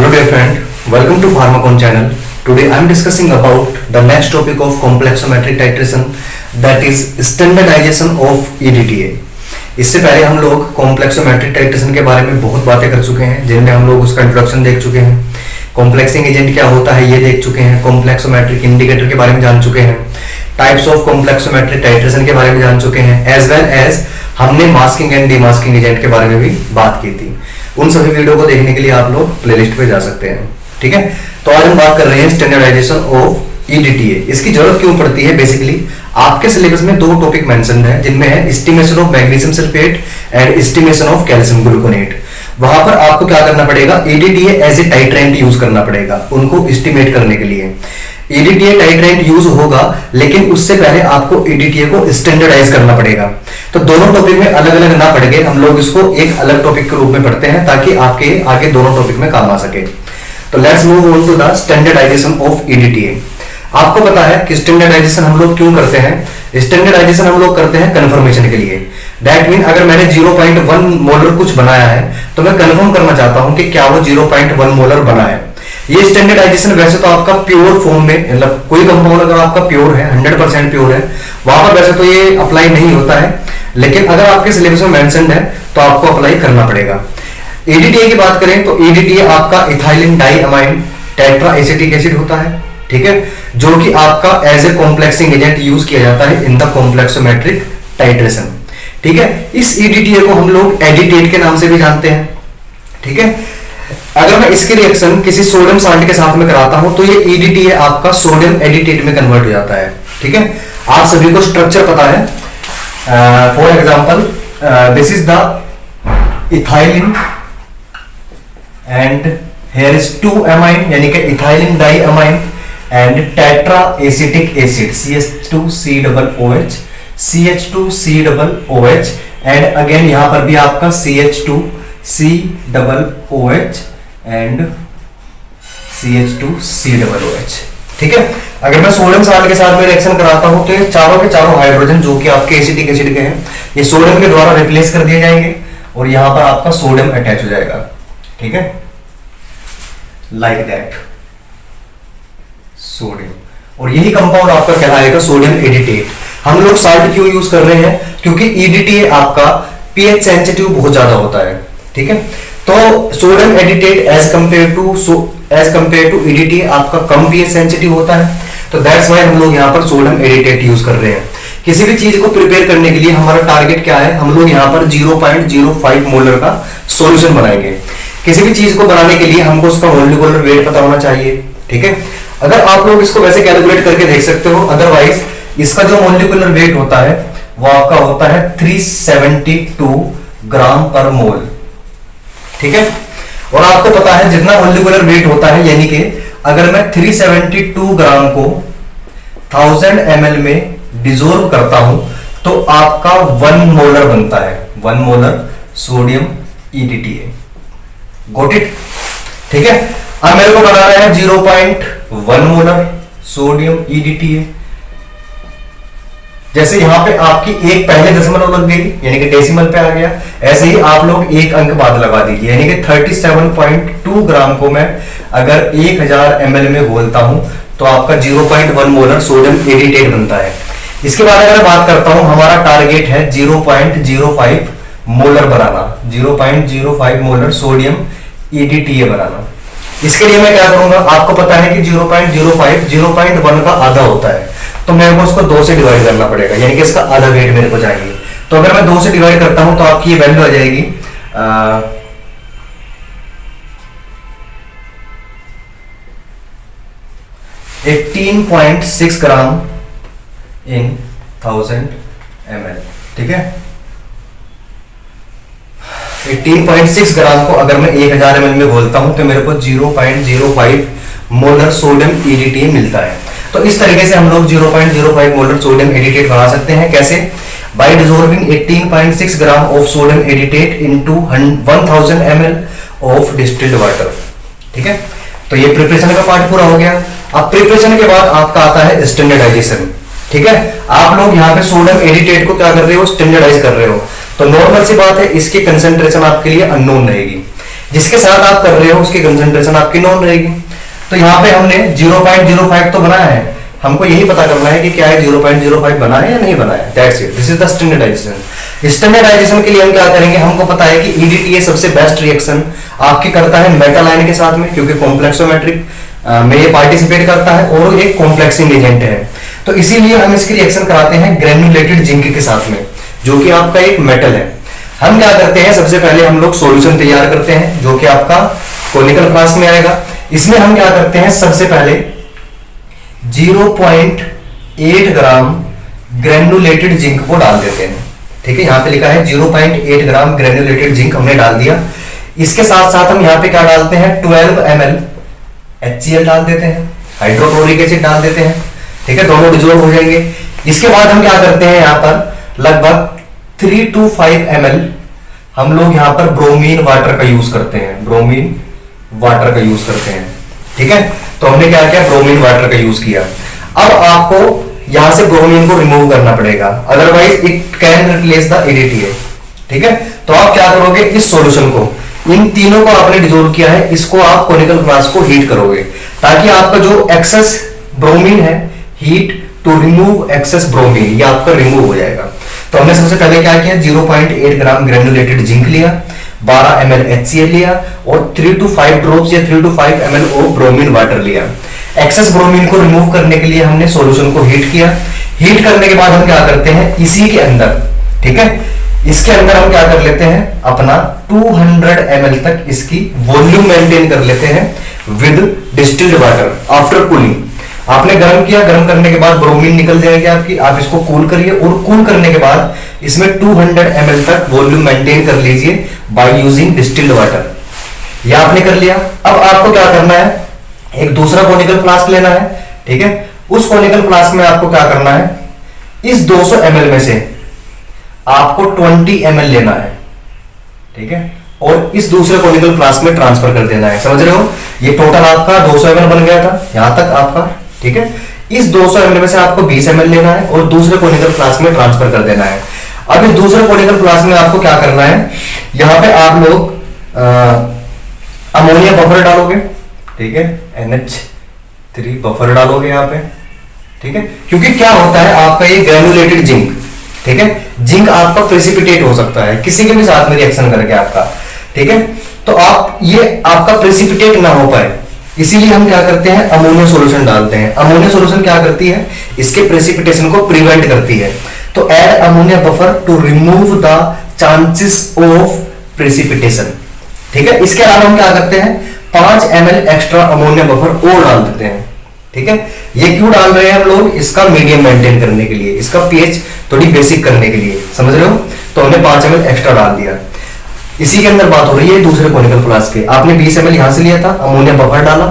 Hello dear friend, welcome to Pharmacon channel. Today I am discussing about the next topic of complexometric titration, that is standardization of EDTA. इससे पहले हम लोग complexometric titration के बारे में बहुत बातें कर चुके हैं, जिनमें हम लोग उसका इंट्रोडक्शन देख चुके हैं, कॉम्प्लेक्सिंग एजेंट क्या होता है ये देख चुके हैं, कॉम्प्लेक्सोमेट्रिक इंडिकेटर के बारे में जान चुके हैं, टाइप्स ऑफ कॉम्प्लेक्सोमेट्रिक टाइट्रेशन के बारे में जान चुके हैं, एज वेल एज हमने मास्किंग एंड डीमास्किंग एजेंट के बारे में भी बात की थी। उन सभी वीडियो को देखने के लिए आप लोग प्लेलिस्ट पे जा सकते हैं। ठीक है, तो आज हम बात कर रहे हैं स्टैंडर्डाइजेशन ऑफ ईडीटीए। इसकी जरूरत क्यों पड़ती है? बेसिकली आपके सिलेबस में दो टॉपिक मेंशन है, जिनमें है estimation of magnesium sulphate and estimation of calcium gluconate. वहां पर आपको क्या करना पड़ेगा? EDTA as a titrant use करना पड़ेगा उनको एस्टिमेट करने के लिए। ईडीटीए टाइट्रेंट यूज होगा, लेकिन उससे पहले आपको ईडीटीए को स्टैंडर्डाइज करना पड़ेगा। तो दोनों टॉपिक में अलग अलग ना पड़ गए, हम लोग इसको एक अलग टॉपिक के रूप में पढ़ते हैं ताकि आपके आगे दोनों टॉपिक में काम आ सके। तो let's move on to the standardisation of EDTA. आपको पता है कि स्टैंडर्डाइजेशन हम लोग क्यों करते हैं? स्टैंडर्डाइजेशन हम लोग करते हैं कंफर्मेशन के लिए। दैट मीन अगर मैंने 0.1 मोलर कुछ बनाया है तो मैं कंफर्म करना चाहता हूं कि क्या वो 0.1 मोलर बना है। ये स्टैंडर्डाइजेशन वैसे तो आपका प्योर फॉर्म में, मतलब कोई कंपाउंड अगर आपका प्योर है, 100% प्योर है, वहां पर वैसे तो ये अप्लाई नहीं होता है, लेकिन अगर आपके सिलेबस में मेंशन्ड है तो आपको अप्लाई करना पड़ेगा। ईडीटीए की बात करें तो ईडीटीए आपका ethylene diamine tetra acetic acid होता है, ठीक है, जो कि आपका as a complexing agent use किया जाता है इन द कॉम्प्लेक्सोमेट्रिक टाइट्रेशन। ठीक है, इस ईडीटीए को हम लोग एडिटेट के नाम से भी जानते हैं। ठीक है, अगर मैं इसके रिएक्शन किसी सोडियम साल्ट के साथ में कराता हूं तो ये ईडीटीए आपका सोडियम एडिटेट में कन्वर्ट हो जाता है। ठीक है, आप सभी को स्ट्रक्चर पता है। For example this is the ethylene and here is 2 amine, यानी कि ethylene diamine and tetra acetic acid CH2COOH CH2COOH and again यहां पर भी आपका CH2COOH एंड CH2COOH। ठीक है, अगर मैं सोडियम साल्ट के साथ में रिएक्शन कराता हूं तो ये चारों के चारों हाइड्रोजन जो कि आपके एसिटिक एसिड के हैं, ये सोडियम के द्वारा रिप्लेस कर दिए जाएंगे और यहां पर आपका सोडियम अटैच हो जाएगा। ठीक है, लाइक दैट सोडियम, और यही कंपाउंड आपका कहलाएगा सोडियम एडिटेट। हम लोग साल्ट क्यों यूज कर रहे हैं? क्योंकि ईडीटीए आपका पीएच सेंसिटिव बहुत ज्यादा होता है। ठीक है, तो sodium edetate as compare to EDTA आपका कम पीएच सेंसिटिव होता है, तो दैट्स व्हाई हम लोग यहाँ पर सोडियम एडिटेट यूज कर रहे हैं। किसी भी चीज को प्रिपेयर करने के लिए हमारा टारगेट क्या है? हम लोग यहाँ पर 0.05 मोलर का सॉल्यूशन बनाएंगे। किसी भी चीज को बनाने के लिए हमको उसका मॉलिक्यूलर वेट पता होना चाहिए। ठीक है, अगर आप लोग इसको वैसे कैलकुलेट करके देख सकते हो, अदरवाइज इसका जो मॉलिक्यूलर वेट होता है वो आपका होता है 372 ग्राम पर मोल। ठीक है, और आपको पता है जितना मॉलिक्यूलर वेट होता है, यानी कि अगर मैं 372 ग्राम को 1000 ml में डिसॉल्व करता हूं तो आपका 1 मोलर बनता है, 1 molar sodium EDTA. Got it? ठीक है, अब मेरे को बनाना है 0.1 मोलर सोडियम ईडीटीए। जैसे यहां पे आपकी एक पहले दशमलव लग गई, यानी कि डेसिमल पे आ गया, ऐसे ही आप लोग एक अंक बाद लगा दीजिए, यानी कि 37.2 ग्राम को मैं अगर 1000 ml में घोलता हूं तो आपका 0.1 मोलर सोडियम एडिटेट बनता है। इसके बाद अगर बात करता हूं, हमारा टारगेट है 0.05 मोलर बनाना, 0.05 मोलर सोडियम ईडीटीए बनाना। इसके लिए मैं क्या करूंगा? आपको पता है कि 0.05 0.1 का आधा होता है, तो मेरे को उसको 2 से डिवाइड करना पड़ेगा, यानी कि इसका आधा वेट मेरे को चाहिए। तो अगर मैं 2 से डिवाइड करता हूं तो आपकी ये वैल्यू आ जाएगी 18.6 ग्राम इन 1000 ml। ठीक है, 18.6 ग्राम को अगर मैं 1000 ml में घोलता हूं तो मेरे को 0.05 मोलर सोडियम ईडीटीए मिलता है। तो इस तरीके से हम लोग 0.05 मोलर सोडियम एडिटेट बना सकते हैं। कैसे? By dissolving 18.6 gram of sodium edetate into 1000 ml of distilled water. ठीक है, तो ये प्रिपरेशन का पार्ट पूरा हो गया। अब प्रिपरेशन के बाद आपका आता है स्टैंडर्डाइजेशन। ठीक है, आप लोग यहाँ पे सोडियम एडिटेट को क्या कर रहे हो? स्टैंडर्डाइज कर रहे हो। तो नॉर्मल सी बात है, इसकी कंसेंट्रेशन आपके लिए अननोन रहेगी। जिसके साथ आप कर रहे हो उसकी कंसंट्रेशन आपकी नॉन रहेगी। तो यहाँ पे हमने 0.05 तो बनाया है, हमको यही पता करना है कि क्या है 0.05 बना है या नहीं बना है। That's it, this is the standardisation. Standardisation के लिए हम क्या करेंगे, हमको पता है कि ईडीटीए सबसे बेस्ट रिएक्शन आपके करता है मेटल आयन के साथ में, क्योंकि कॉम्प्लेक्सोमेट्रिक में ये पार्टिसिपेट करता है और एक कॉम्प्लेक्सिंग एजेंट है। तो इसीलिए हम इसकी रिएक्शन कराते हैं ग्रेन्युलेटेड जिंक के साथ में, जो कि आपका एक मेटल है। हम क्या करते हैं, सबसे पहले हम लोग सॉल्यूशन तैयार करते हैं जो कि आपका कोनिकल फ्लास्क में आएगा। इसमें हम क्या करते हैं, सबसे पहले 0.8 ग्राम ग्रेन्युलेटेड जिंक को डाल देते हैं। ठीक है, यहां पे लिखा है 0.8 ग्राम ग्रेन्युलेटेड जिंक हमने डाल दिया। इसके साथ साथ हम यहां पे क्या डालते हैं, 12 ml HCl डाल देते हैं, हाइड्रोक्लोरिक एसिड डाल देते हैं। ठीक है, दोनों डिसॉल्व हो जाएंगे। इसके बाद हम क्या करते हैं, यहां पर लगभग 3 to 5 ml हम लोग यहां पर ब्रोमीन वाटर का यूज करते हैं, ब्रोमीन वाटर का यूज करते हैं। ठीक है, तो हमने क्या किया, ब्रोमीन वाटर का यूज किया। अब आपको यहां से ब्रोमीन को रिमूव करना पड़ेगा, otherwise it can replace the EDTA. ठीक है, तो आप क्या करोगे, इस सॉल्यूशन को, इन तीनों को आपने डिसॉल्व किया है, इसको आप कोनिकल फ्लास्क को हीट करोगे, ताकि आपका जो एक्सेस ब्रोमीन है, heat to remove excess bromine, ये आपका रिमूव हो जाएगा। तो हमने सबसे पहले क्या किया, 0.8 ग्राम ग्रेन्युलेटेड जिंक लिया, 12 ml HCl लिया और 3 to 5 ड्रॉप्स या 3 to 5 ml of bromine water लिया। एक्सेस ब्रोमीन को रिमूव करने के लिए हमने सॉल्यूशन को हीट किया। हीट करने के बाद हम क्या करते हैं, इसी के अंदर, ठीक है, इसके अंदर हम क्या कर लेते हैं, अपना 200 ml तक इसकी वॉल्यूम मेंटेन कर लेते हैं with distilled water after cooling. आपने गर्म किया, गर्म करने के बाद ब्रोमीन निकल जाएगी आपकी, आप इसको कूल करिए और कूल करने के बाद इसमें 200 ml तक वॉल्यूम मेंटेन कर लीजिए बाय यूजिंग डिस्टिल्ड वाटर। ये आपने कर लिया। अब आपको क्या करना है, एक दूसरा कोनिकल फ्लास्क लेना है। ठीक है, उस कोनिकल फ्लास्क में आपको क्या करना है, इस 200 ml में से आपको 20 ml लेना है। ठीक है, और इस दूसरे कोनिकल फ्लास्क में ट्रांसफर कर देना है। समझ रहे हो, ये टोटल आपका 200 ml बन गया था यहां तक आपका। ठीक है, इस 200 ml में से आपको 20 ml लेना है और दूसरे कोनिकल फ्लास्क में ट्रांसफर कर देना है। अब इस दूसरे कोनिकल फ्लास्क में आपको क्या करना है, यहां पे आप लोग अमोनिया बफर डालोगे। ठीक है, NH3 बफर डालोगे यहां पे। ठीक है, क्योंकि क्या होता है, आपका ये ग्रेन्युलेटेड जिंक, ठीक है, जिंक आपका प्रेसिपिटेट हो सकता है किसी के भी साथ में रिएक्शन करके आपका। ठीक है, तो आप ये आपका प्रेसिपिटेट ना हो पाए, इसीलिए हम क्या करते हैं, अमोनिया सॉल्यूशन डालते हैं। अमोनिया सॉल्यूशन क्या करती है, इसके प्रेसिपिटेशन को प्रिवेंट करती है। तो add ammonia buffer to remove the chances of precipitation. ठीक है, इसके अलावा हम क्या करते हैं, 5 ml एक्स्ट्रा अमोनिया बफर और डाल देते हैं। ठीक है, ये क्यों डाल रहे हैं हम लोग, इसका मीडियम मेंटेन करने के लिए, इसका पीएच थोड़ी बेसिक करने के लिए। समझ रहे हो, तो हमने 5 ml एक्स्ट्रा डाल दिया। इसी के अंदर बात हो रही है दूसरे कोनिकल फ्लास्क के। आपने 20 ml यहां से लिया था, अमोनिया बफर डाला,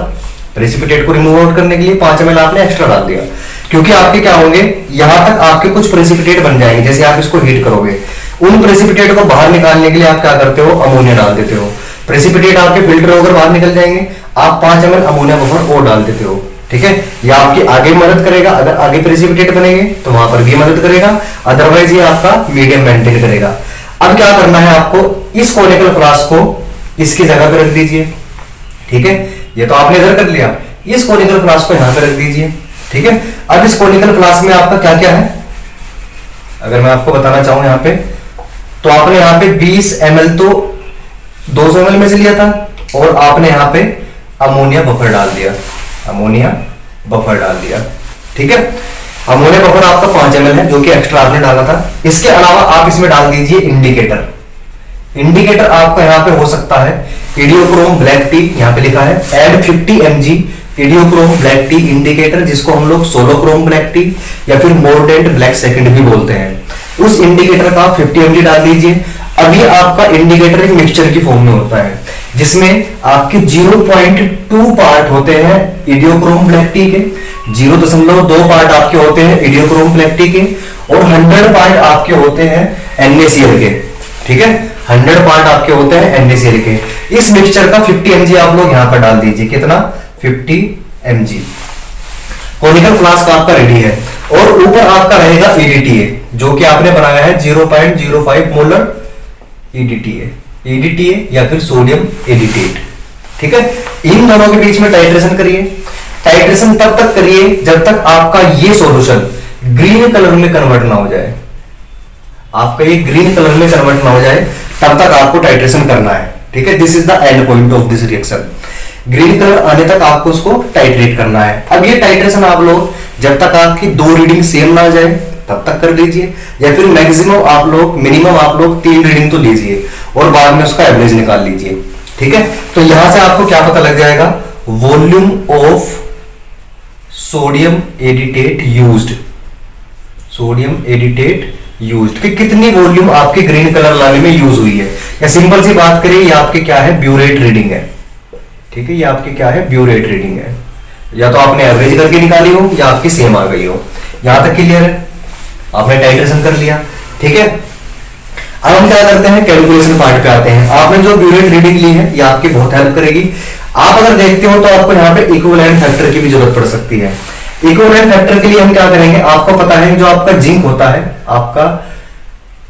प्रेसिपिटेट को रिमूव आउट करने के लिए 5 ml आपने एक्स्ट्रा डाल दिया, क्योंकि आपके क्या होंगे, यहां तक आपके कुछ प्रेसिपिटेट बन जाएंगे। जैसे आप इसको हीट करोगे, उन प्रेसिपिटेट को बाहर निकालने के लिए आप क्या करते हो, अमोनिया डाल देते हो। प्रेसिपिटेट आपके फिल्टर होकर बाहर निकल जाएंगे, आप 5 ml अमोनिया बफर और डाल देते हो। ठीक है, ये आपकी आगे मदद करेगा, अगर आगे प्रेसिपिटेट बनेंगे तो वहां पर भी मदद करेगा, अदरवाइज ये आपका मीडियम मेंटेन करेगा। अब क्या करना है आपको, इस कोनिकल फ्लास्क को इसकी जगह पे रख दीजिए। ठीक है, ये तो आपने इधर कर लिया, इस कोनिकल फ्लास्क को यहां पे रख दीजिए। ठीक है, अब इस कोनिकल फ्लास्क में आपका क्या क्या है, अगर मैं आपको बताना चाहूं यहां पे, तो आपने यहां पे 20 ml तो 200 ml में से लिया था, और आपने यहां पे अमोनिया बफर डाल दिया, अमोनिया बफर डाल दिया। ठीक है, अमोनिया बफर आपका 5 ml है, जो कि एक्स्ट्रा आपने डाला था। इसके अलावा आप इसमें डाल दीजिए इंडिकेटर। इंडिकेटर आपका यहां पे हो सकता है इडियोक्रोम ब्लैक टी, यहां पे लिखा है add 50 mg eriochrome black T indicator, जिसको हम लोग सोलोक्रोम ब्लैक टी या फिर मोर्डेंट ब्लैक सेकंड भी बोलते हैं। उस इंडिकेटर का 50 mg डाल दीजिए। अभी आपका इंडिकेटर एक मिक्सचर की फॉर्म में होता है, जिसमें आपके 0.2 पार्ट होते हैं इडियोक्रोम ब्लैक टी के, 0.2 पार्ट आपके होते हैं इडियोक्रोम ब्लैक टी के, और 100 पार्ट आपके होते हैं NaCl के। ठीक है, 100 पार्ट आपके होते हैं NaCl के। इस मिक्सचर का 50 mg आप लोग यहां पर डाल दीजिए। कितना, 50 mg। कोनिकल फ्लास्क आपका रेडी है, और ऊपर आपका रहेगा EDTA, जो कि आपने बनाया है 0.05 मोलर EDTA। एडीटीए या फिर सोडियम एडिटेट। ठीक है, इन दोनों के बीच में टाइट्रेशन करिए। टाइट्रेशन तब तक करिए जब तक आपका ये सॉल्यूशन ग्रीन कलर में कन्वर्ट ना हो जाए। आपका ये ग्रीन कलर में कन्वर्ट ना हो जाए तब तक आपको टाइट्रेशन करना है। ठीक है, this is the end point of this reaction. Green colour आने तक आपको उसको टाइट्रेट करना है। अब ये टाइट्रेशन आप लोग जब तक आपकी दो रीडिंग सेम ना आ जाए तब तक कर लीजिए, या फिर मैक्सिमम आप लोग मिनिमम आप लोग 3 रीडिंग तो लीजिए और बाद में उसका एवरेज निकाल लीजिए। ठीक है, तो यहां से आपको क्या पता लग जाएगा, volume of sodium edetate used, sodium edetate used कि कितनी वॉल्यूम आपके ग्रीन कलर लाने में यूज हुई है। या सिंपल सी बात करें, ये आपके क्या है, ब्यूरेट रीडिंग है। ठीक है, ये आपकी क्या है, ब्यूरेट रीडिंग है। या तो आपने एवरेज करके निकाली हो या आपकी सेम आ गई हो। यहां तक क्लियर है, आपने टाइट्रेशन कर लिया। ठीक है, अब हम क्या करते हैं, कैलकुलेशन पार्ट पे आते हैं। आपने जो ब्यूरेट रीडिंग ली है ये आपकी बहुत हेल्प करेगी। आप अगर देखते हो तो आपको यहाँ पे इक्विवेलेंट फैक्टर की भी जरूरत पड़ सकती है। इक्विवेलेंट फैक्टर के लिए हम क्या करेंगे, आपको पता है जो आपका जिंक होता है, आपका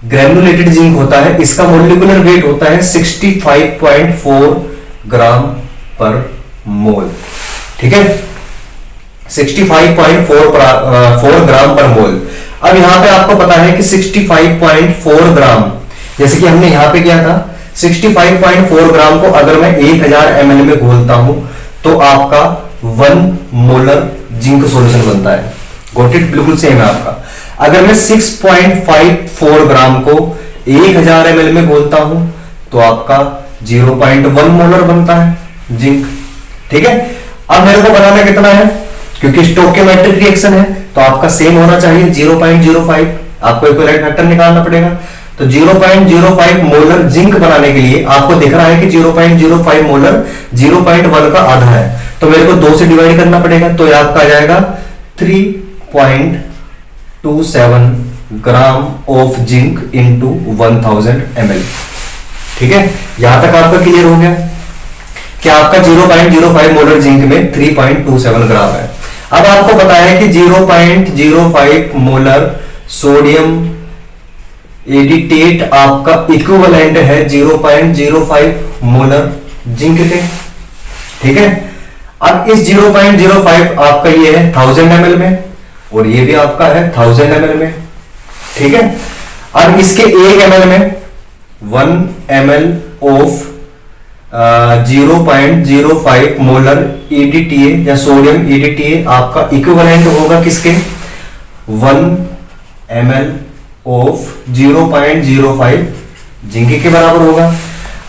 ग्रेनुलेटेड जिंक होता है, इसका मोलिकुलर वेट होता है 65.4 ग्राम पर मोल। ठीक है, 65.4 ग्राम पर मोल। अब यहां पे आपको पता है कि 65.4 ग्राम, जैसे कि हमने यहां पे किया था, 65.4 ग्राम को अगर मैं 1000 ml में घोलता हूं तो आपका 1 मोलर जिंक सॉल्यूशन बनता है। गॉट इट, बिल्कुल सेम है आपका। अगर मैं 6.54 ग्राम को 1000 ml में घोलता हूं तो आपका 0.1 मोलर बनता है जिंक। ठीक है, अब मेरे को बनाना कितना है, क्योंकि स्टोइकियोमेट्रिक रिएक्शन है तो आपका सेम होना चाहिए 0.05। आपको इक्विवेलेंट फैक्टर निकालना पड़ेगा। तो 0.05 मोलर जिंक बनाने के लिए आपको दिख रहा है कि 0.05 मोलर 0.1 का आधा है, तो मेरे को 2 से डिवाइड करना पड़ेगा। तो ये आपका आ जाएगा 3.27 gram of zinc into 1000 ml। ठीक है, यहां तक आपका क्लियर हो गया कि आपका 0.05 मोलर जिंक में 3.27 ग्राम है। अब आपको पता है कि 0.05 मोलर सोडियम एडिटेट आपका इक्विवेलेंट है 0.05 मोलर जिंक के। ठीक है, अब इस 0.05 आपका ये है 1000 ml में और ये भी आपका है 1000 ml में। ठीक है, अब इसके 1 ml में 1 ml ऑफ 0.05 मोलर EDTA या सोडियम EDTA आपका इक्विवेलेंट होगा किसके, 1 ml ऑफ 0.05 जिंक के बराबर होगा।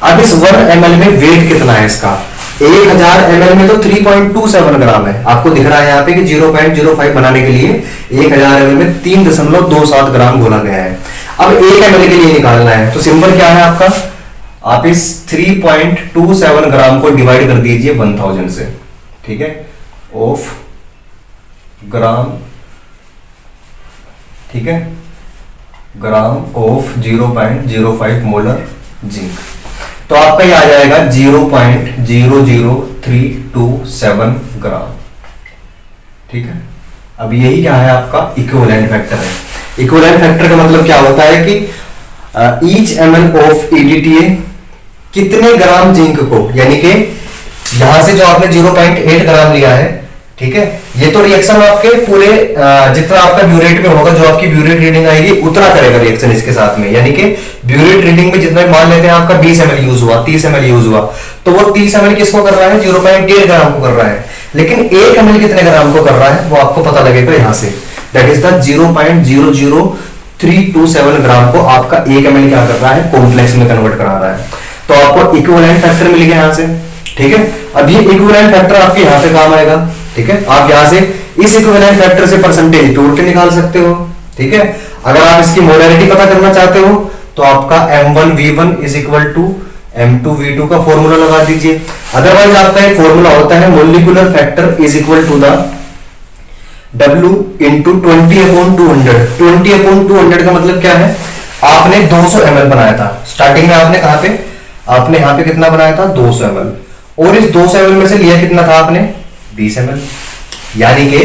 अब इस 1 ml में वेट कितना है इसका, 1000 ml में तो 3.27 ग्राम है। आपको दिख रहा है यहाँ पे कि 0.05 बनाने के लिए 1000 ml में 3.27 ग्राम घोला गया है। अब 1 ml के लिए निकालना है तो सिंपल क्या है आपका, आप इस 3.27 ग्राम को डिवाइड कर दीजिए 1000 से। ठीक है, ऑफ ग्राम, ठीक है, ग्राम ऑफ 0.05 मोलर जिंक, तो आपका ये आ जाएगा 0.00327 ग्राम। ठीक है, अब यही क्या है आपका इक्विवेलेंट फैक्टर है। इक्विवेलेंट फैक्टर का मतलब क्या होता है कि ईच ml ऑफ EDTA कितने ग्राम जिंक को, यानी कि यहां से जो आपने 0.8 ग्राम लिया है, ठीक है, ये तो रिएक्शन आपके पूरे जितना आपका ब्यूरेट में होगा, जो आपकी ब्यूरेट रीडिंग आएगी उतना करेगा रिएक्शन इसके साथ में। यानी कि ब्यूरेट रीडिंग में जितना मान लेते हैं आपका 20 ml यूज हुआ, 30 ml यूज हुआ, तो वो 30 ml किसको कर रहा है, 0.8 ग्राम को कर रहा है। लेकिन 1 ml कितने ग्राम को कर रहा है वो आपको पता लगेगा यहां से, दैट इज द 0.00327 ग्राम को आपका 1 ml क्या कर रहा है, कॉम्प्लेक्स में कन्वर्ट करा रहा है। तो आपको इक्विवेलेंट फैक्टर मिल गया यहां से। ठीक है, अब ये इक्विवेलेंट फैक्टर आपके यहां पे काम आएगा। ठीक है, आप यहां से इस इक्विवेलेंट फैक्टर से परसेंटेज तोड़ के निकाल सकते हो। ठीक है, अगर आप इसकी मोलैरिटी पता करना चाहते हो तो आपका M1V1 is equal to M2V2 का फॉर्मूला लगा दीजिए। अदरवाइज आपका एक फॉर्मूला होता है molecular factor is equal to the W into 20/200। 20/200 का मतलब क्या है, आपने 200 ml बनाया था स्टार्टिंग में, आपने कहां पे, आपने यहां पे कितना बनाया था, 200 ml, और इस 200 ml में से लिया कितना था आपने, 20 ml। यानी कि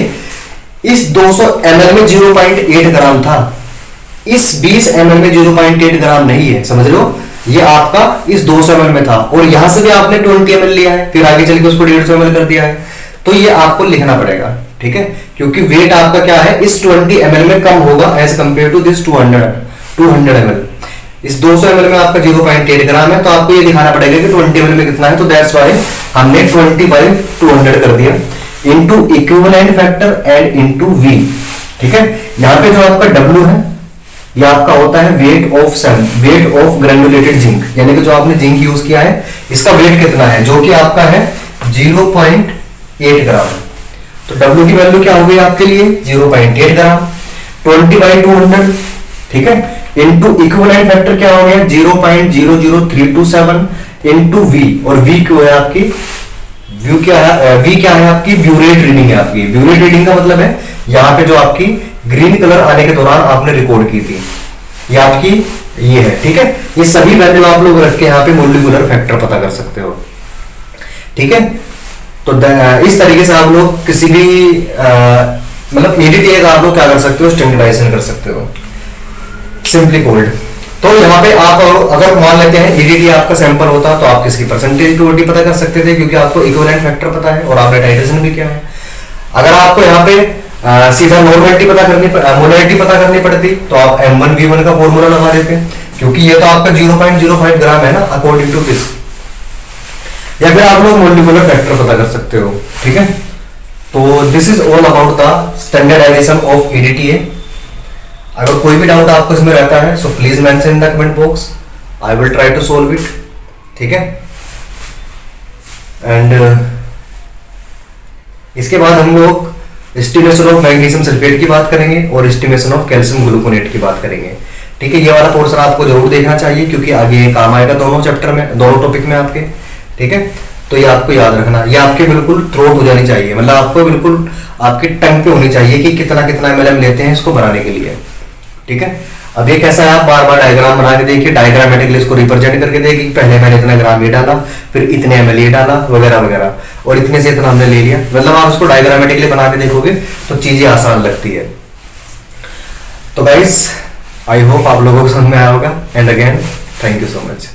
इस 200 ml में 0.8 ग्राम था, इस 20 ml में 0.8 ग्राम नहीं है, समझ लो। ये आपका इस 200 ml में था और यहां से भी आपने 20 ml लिया है, फिर आगे चल के उसको 150 ml कर दिया है, तो ये आपको लिखना पड़ेगा, ठीक है, क्योंकि वेट आपका क्या है इस 20 ml में कम होगा as compare to this 200 ml। इस 200 ml में आपका 0.8 ग्राम है, तो आपको ये दिखाना पड़ेगा कि 20 ml में कितना है, तो दैट्स व्हाई हमने 20/200 कर दिया into equivalent factor and into V, ठीक है। यहां पे जो आपका W है ये आपका होता है वेट ऑफ ग्रेनुलेटेड जिंक, यानी कि जो आपने जिंक यूज किया है इसका वेट कितना है, जो कि आपका है 0.8 ग्राम। तो W की वैल्यू क्या हो गई आपके लिए 0.8 ग्राम 20/200, ठीक है, इनटू इक्विवेलेंट फैक्टर क्या हो गया 0.00327 इनटू V, और V क्यों है आपकी, V क्या है आपकी ब्यूरेट रीडिंग है आपकी। ब्यूरेट रीडिंग का मतलब है यहां पे जो आपकी ग्रीन कलर आने के दौरान आपने रिकॉर्ड की थी, ये आपकी ये है, ठीक है। ये सभी वैल्यू आप लोग रख के यहाँ पे मोलिकुलर फैक्टर पता कर सकते हो, ठीक है। तो इस तरीके से आप लोग किसी भी मतलब EDTA का आप लोग क्या कर सकते हो, स्टैंडर्डाइजेशन कर सकते हो, सिंपली कोल्ड। तो यहाँ पे आप अगर मान लेते हैं EDTA आपका सैंपल होता तो आप किसकी परसेंटेज प्योरिटी पता कर सकते थे, क्योंकि आपको इक्विवेलेंट फैक्टर पता है और आपने टाइट्रेशन भी किया है। अगर आपको यहाँ पे सीधा मोलैरिटी पता करनी पड़ती तो आप M1V1 का फॉर्मूला लगा देते, क्योंकि ये तो आपका 0.05 ग्राम है ना अकॉर्डिंग टू दिस, या फिर आप लोग मोलिकुलर फैक्टर पता कर सकते हो, ठीक है। तो this is all about the standardisation of EDTA। अगर कोई भी डाउट आपको इसमें रहता है so please mention in the comment box, I will try to solve it, ठीक है। एंड इसके बाद हम लोग एस्टिमेशन ऑफ मैग्नीशियम सल्फेट की बात करेंगे और एस्टिमेशन ऑफ कैल्शियम ग्लूकोनेट की बात करेंगे, ठीक है। ये वाला पोर्शन आपको जरूर देखना चाहिए, क्योंकि आगे ये काम आएगा दोनों चैप्टर में, दोनों टॉपिक में आपके, ठीक है। तो ये आपको याद रखना, ये आपके बिल्कुल थ्रोट हो जानी चाहिए, मतलब आपको बिल्कुल आपकी टंग पे होनी चाहिए कि कितना कितना ml लेते हैं इसको बनाने के लिए, ठीक है। अब ये कैसा है, आप बार बार डायग्राम बना के देखिए, डायग्रामेटिकली इसको रिप्रेजेंट करके देखिए, पहले मैंने इतना ग्राम ये डाला, फिर इतने ml ये डाला, वगैरह वगैरर, और इतने से इतना हमने ले लिया, मतलब आप उसको डायग्रामेटिकली बना के देखोगे तो चीजें आसान लगती है। तो गाइस आई होप आप लोगों को समझ में आया होगा, and again thank you so much.